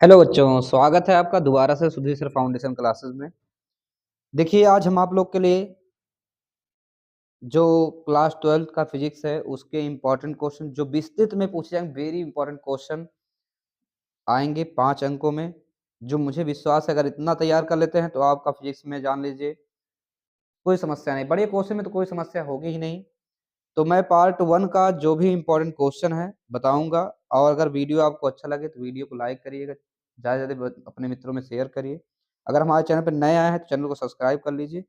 Hello बच्चों, स्वागत है आपका दोबारा से सुधीर सर फाउंडेशन क्लासेस में। देखिए, आज हम आप लोग के लिए जो क्लास 12th का फिजिक्स है उसके इम्पोर्टेंट क्वेश्चन जो विस्तृत में पूछे जाएंगे, वेरी इंपॉर्टेंट क्वेश्चन आएंगे 5 अंकों में। जो मुझे विश्वास है, अगर इतना तैयार कर लेते हैं तो आपका फिजिक्स में जान लीजिए कोई समस्या नहीं। बड़े क्वेश्चन में तो कोई समस्या होगी ही नहीं। तो मैं पार्ट 1 का जो भी इम्पोर्टेंट क्वेश्चन है बताऊंगा। और अगर वीडियो आपको अच्छा लगे तो वीडियो को लाइक करिएगा, ज़्यादा से ज़्यादा अपने मित्रों में शेयर करिए। अगर हमारे चैनल पर नए आए हैं तो चैनल को सब्सक्राइब कर लीजिए।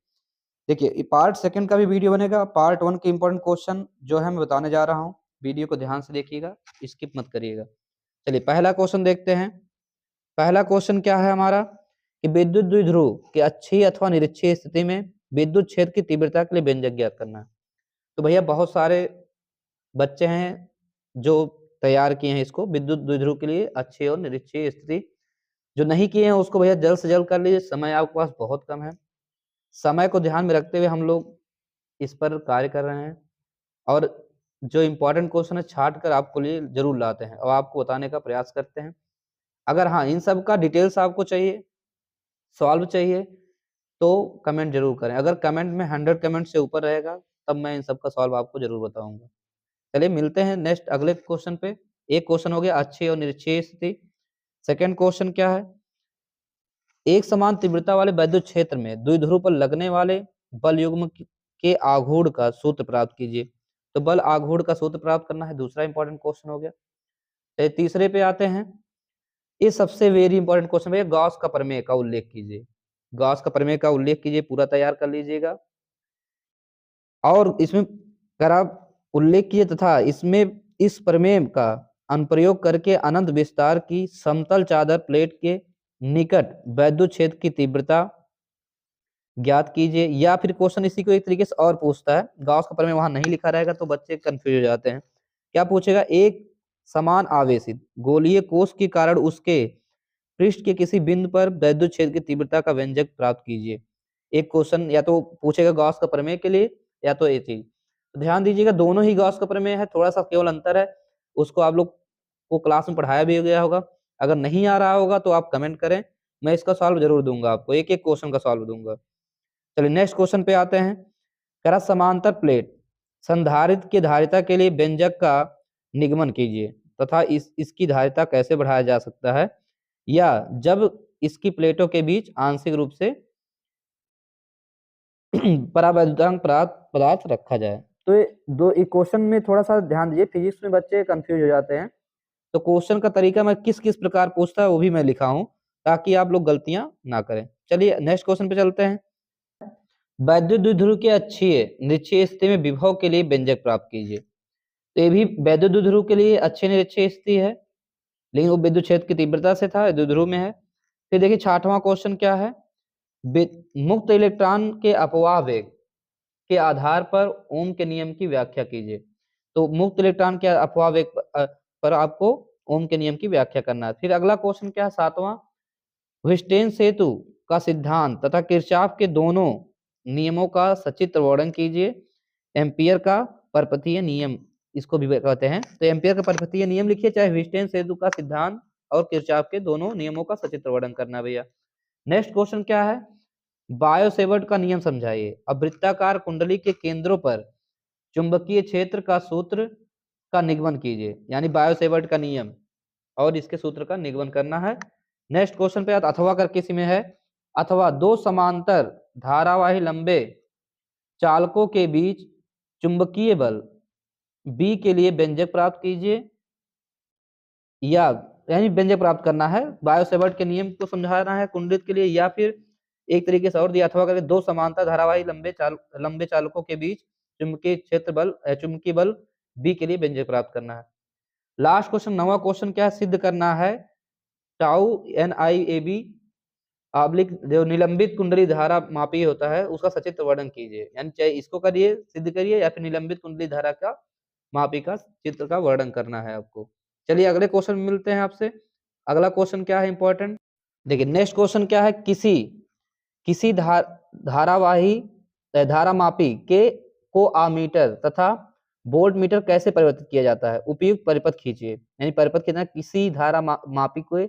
देखिए, पार्ट 2 का भी वीडियो बनेगा। पार्ट 1 के इम्पोर्टेंट क्वेश्चन जो है मैं बताने जा रहा हूँ, वीडियो को ध्यान से देखिएगा, स्किप मत करिएगा। चलिए पहला क्वेश्चन देखते हैं। पहला क्वेश्चन क्या है हमारा कि विद्युत द्विध्रुव की अक्षीय अथवा निरक्षीय स्थिति में विद्युत क्षेत्र की तीव्रता के लिए व्यंजक ज्ञात करना है। तो भैया बहुत सारे बच्चे हैं जो तैयार किए हैं इसको विद्युत द्विध्रुव के लिए अक्षीय और निरक्षीय स्थिति। जो नहीं किए हैं उसको भैया जल्द से जल्द कर लीजिए, समय आपके पास बहुत कम है। समय को ध्यान में रखते हुए हम लोग इस पर कार्य कर रहे हैं और जो इम्पोर्टेंट क्वेश्चन है छाट कर आपको लिए जरूर लाते हैं और आपको बताने का प्रयास करते हैं। अगर हाँ इन सब का डिटेल्स आपको चाहिए, सॉल्व चाहिए, तो कमेंट जरूर करें। अगर कमेंट में 100 कमेंट से ऊपर रहेगा तब मैं इन सब का सॉल्व आपको जरूर बताऊंगा। चलिए मिलते हैं नेक्स्ट अगले क्वेश्चन पे। एक क्वेश्चन हो गया अक्षीय और निरक्षीय स्थिति। सेकंड क्वेश्चन क्या है, एक समान तीव्रता वाले वैद्युत क्षेत्र में द्विध्रुव पर लगने वाले बल युग्म के आघूर्ण का सूत्र प्राप्त कीजिए। तो बल आघूर्ण का सूत्र प्राप्त करना है, दूसरा इंपॉर्टेंट क्वेश्चन हो गया। चलिए तीसरे पे आते हैं। ये सबसे वेरी इंपॉर्टेंट क्वेश्चन है, गॉस का प्रमेय का उल्लेख कीजिए। गॉस का प्रमेय का उल्लेख कीजिए, पूरा तैयार कर लीजिएगा। और इसमें अगर आप उल्लेख किए तथा इसमें इस प्रमेय का अनुप्रयोग करके अनंत विस्तार की समतल चादर प्लेट के निकट वैद्युत क्षेत्र की तीव्रता ज्ञात कीजिए। या फिर क्वेश्चन इसी को एक तरीके से और पूछता है, गॉस का प्रमेय वहां नहीं लिखा रहेगा तो बच्चे कंफ्यूज हो जाते हैं। क्या पूछेगा, एक समान आवेशित गोलीय कोष के कारण उसके पृष्ठ के किसी बिंदु पर वैद्युत क्षेत्र की तीव्रता का व्यंजक प्राप्त कीजिए। एक क्वेश्चन या तो पूछेगा गॉस का प्रमेय के लिए या तो ये चीज। तो ध्यान दीजिएगा, दोनों ही गॉस का प्रमेय है, थोड़ा सा केवल अंतर है, उसको आप लोग को क्लास में पढ़ाया भी गया होगा। अगर नहीं आ रहा होगा तो आप कमेंट करें, मैं इसका सॉल्व जरूर दूंगा आपको, एक एक क्वेश्चन का सॉल्व दूंगा। चलिए नेक्स्ट क्वेश्चन पे आते हैं। करा समांतर प्लेट संधारित्र की धारिता के लिए व्यंजक का निगमन कीजिए तथा इसकी धारिता कैसे बढ़ाया जा सकता है या जब इसकी प्लेटों के बीच आंशिक रूप से परावैद्युतांक पदार्थ रखा जाए। तो ये दो क्वेश्चन में थोड़ा सा ध्यान दीजिए, फिजिक्स में बच्चे कंफ्यूज हो जाते हैं। तो क्वेश्चन का तरीका मैं किस किस प्रकार पूछता है वो भी मैं लिखा हूं ताकि आप लोग गलतियां ना करें। चलिए नेक्स्ट क्वेश्चन पे चलते हैं। वैद्युत द्विध्रुव के अक्षीय निरक्षीय स्थिति में विभव के लिए व्यंजक प्राप्त कीजिए। तो ये भी वैद्युत द्विध्रुव के लिए अक्षीय निरक्षीय स्थिति है, लेकिन वो विद्युत क्षेत्र की तीव्रता से था, द्विध्रुव में है। फिर देखिए छठवां क्वेश्चन क्या है, मुक्त इलेक्ट्रॉन के अपवाह वेग के आधार पर ओम के नियम की व्याख्या कीजिए। तो मुक्त इलेक्ट्रॉन के अपवाह वेग पर आपको ओम के नियम की व्याख्या करना है। फिर अगला क्वेश्चन क्या है, सातवां, व्हिस्टेन सेतु का सिद्धांत तथा किरचॉफ के दोनों नियमों का सचित्र वर्णन कीजिए। एम्पियर का परपथीय नियम इसको भी कहते हैं। तो एम्पियर का परपथीय नियम लिखिए, चाहे व्हिस्टेन सेतु का सिद्धांत और किरचॉफ के दोनों नियमों का सचित्र वर्णन करना भैया। नेक्स्ट क्वेश्चन क्या है, बायोसेवर्ट का नियम समझाइए। अब वृत्ताकार कुंडली के केंद्रों पर चुंबकीय क्षेत्र का सूत्र का निगमन कीजिए, यानी बायोसेवर्ट का नियम और इसके सूत्र का निगमन करना है। नेक्स्ट क्वेश्चन पे अथवा करके इसी में है, अथवा दो समांतर धारावाही लंबे चालकों के बीच चुंबकीय बल बी के लिए व्यंजक प्राप्त कीजिए। या यानी व्यंजक प्राप्त करना है, बायोसेवर्ट के नियम को समझाना है कुंडलित के लिए, या फिर एक तरीके से और दिया, अथवा करके दो समांतर धारावाही लंबे चालकों के बीच चुंबकीय क्षेत्र बल चुंबकीय बल बी के लिए व्यंजक प्राप्त करना है। लास्ट क्वेश्चन नवा क्वेश्चन क्या है, सिद्ध करना है tau N I A B oblique जो निलंबित कुंडली धारा मापी होता है उसका सचित्र वर्णन कीजिए। यानी चाहे इसको करिए, सिद्ध करिए, या फिर निलंबित कुंडली धारा का मापी का चित्र का वर्णन करना है आपको। चलिए अगले क्वेश्चन में मिलते हैं आपसे। अगला क्वेश्चन क्या है इंपॉर्टेंट, देखिए नेक्स्ट क्वेश्चन क्या है, किसी किसी धारावाही धारा मापी के को आमीटर तथा वोल्ट मीटर कैसे परिवर्तित किया जाता है, उपयुक्त परिपथ खींचिए। यानी परिपथ कितना, किसी धारा मापी को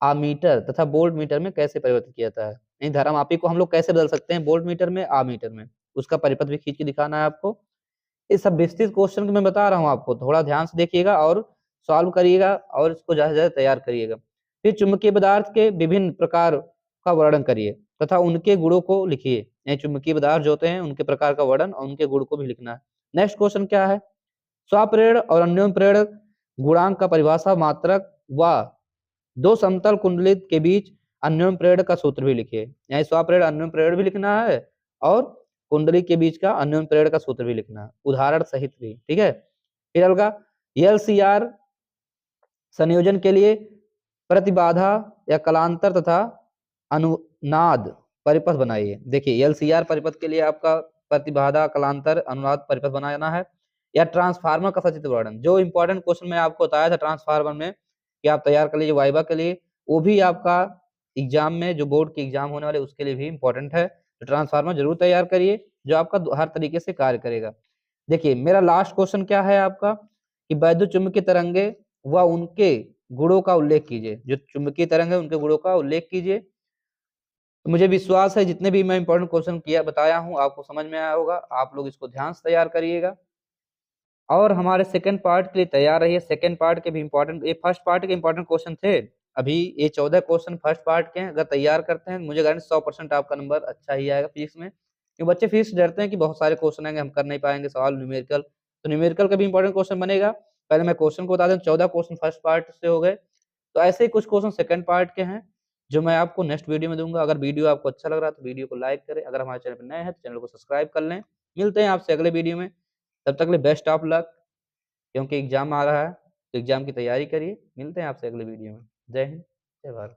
आमीटर तथा वोल्ट मीटर में कैसे परिवर्तित किया जाता है, यानी धारामापी को हम लोग कैसे बदल सकते हैं वोल्ट मीटर में आमीटर में, उसका परिपथ भी खींच के दिखाना है आपको। ये सब विस्तृत क्वेश्चन मैं बता रहा हूँ आपको, थोड़ा ध्यान से देखिएगा और सॉल्व करिएगा और इसको ज्यादा से ज्यादा तैयार करिएगा। फिर चुंबकीय पदार्थ के विभिन्न प्रकार का वर्णन करिए तथा उनके गुणों को लिखिए, यानी चुंबकीय पदार्थ जो होते हैं उनके प्रकार का वर्णन और उनके गुण को भी लिखना है। नेक्स्ट क्वेश्चन क्या है, स्वप्रेरण और अन्योन्य प्रेरण गुणांक का परिभाषा मात्रक व दो समतल कुंडलित के बीच अन्योन्य प्रेरण का सूत्र भी लिखिए, यानी स्वप्रेरण अन्योन्य प्रेरण भी लिखना है और कुंडली के बीच का अन्योन्य प्रेरण का सूत्र भी लिखना है, उदाहरण सहित भी, ठीक है। फिर अगला एलसीआर संयोजन के लिए प्रतिबाधा या कलांतर तथा अनुनाद परिपथ बनाइए। देखिए एलसीआर परिपथ के लिए आपका प्रतिबाधा कलांतर अनुनाद परिपथ बनाना है, या ट्रांसफार्मर का सचित्र वर्णन, जो इंपॉर्टेंट क्वेश्चन मैं आपको बताया था ट्रांसफार्मर में कि आप तैयार कर लीजिए वाइवा के लिए, वो भी आपका एग्जाम में जो बोर्ड के एग्जाम होने वाले उसके लिए भी इंपॉर्टेंट है, तो ट्रांसफार्मर जरूर तैयार करिए जो आपका हर तरीके से कार्य करेगा। देखिए मेरा लास्ट क्वेश्चन क्या है आपका कि वैद्युत चुंबकीय तरंगे व उनके गुणों का उल्लेख कीजिए, जो चुंबकीय तरंग है उनके गुणों का उल्लेख कीजिए। तो मुझे विश्वास है जितने भी मैं इंपॉर्टेंट क्वेश्चन किया बताया हूँ आपको समझ में आया होगा, आप लोग इसको ध्यान से तैयार करिएगा और हमारे सेकंड पार्ट के लिए तैयार रहिए। सेकंड पार्ट के भी इंपॉर्टेंट, ये फर्स्ट पार्ट के इंपॉर्टेंट क्वेश्चन थे, अभी ये 14 क्वेश्चन फर्स्ट पार्ट के हैं, अगर तैयार करते हैं मुझे गारंटी 100% आपका नंबर अच्छा ही आएगा फिजिक्स में, क्योंकि बच्चे फिजिक्स डरते हैं कि बहुत सारे क्वेश्चन आएंगे हम कर नहीं पाएंगे सवाल न्यूमेरिकल, तो न्यूमेरिकल का भी इंपॉर्टेंट क्वेश्चन बनेगा। पहले मैं क्वेश्चन को बता दूं, 14 क्वेश्चन फर्स्ट पार्ट से हो गए, तो ऐसे ही कुछ क्वेश्चन सेकंड पार्ट के हैं जो मैं आपको नेक्स्ट वीडियो में दूंगा। अगर वीडियो आपको अच्छा लग रहा है तो वीडियो को लाइक करें, अगर हमारे चैनल पर नए हैं तो चैनल को सब्सक्राइब कर लें। मिलते हैं आपसे अगले वीडियो में, तब तक के लिए बेस्ट ऑफ लक, क्योंकि एग्जाम आ रहा है तो एग्जाम की तैयारी करिए। मिलते हैं आपसे अगले वीडियो में। जय हिंद, जय भारत।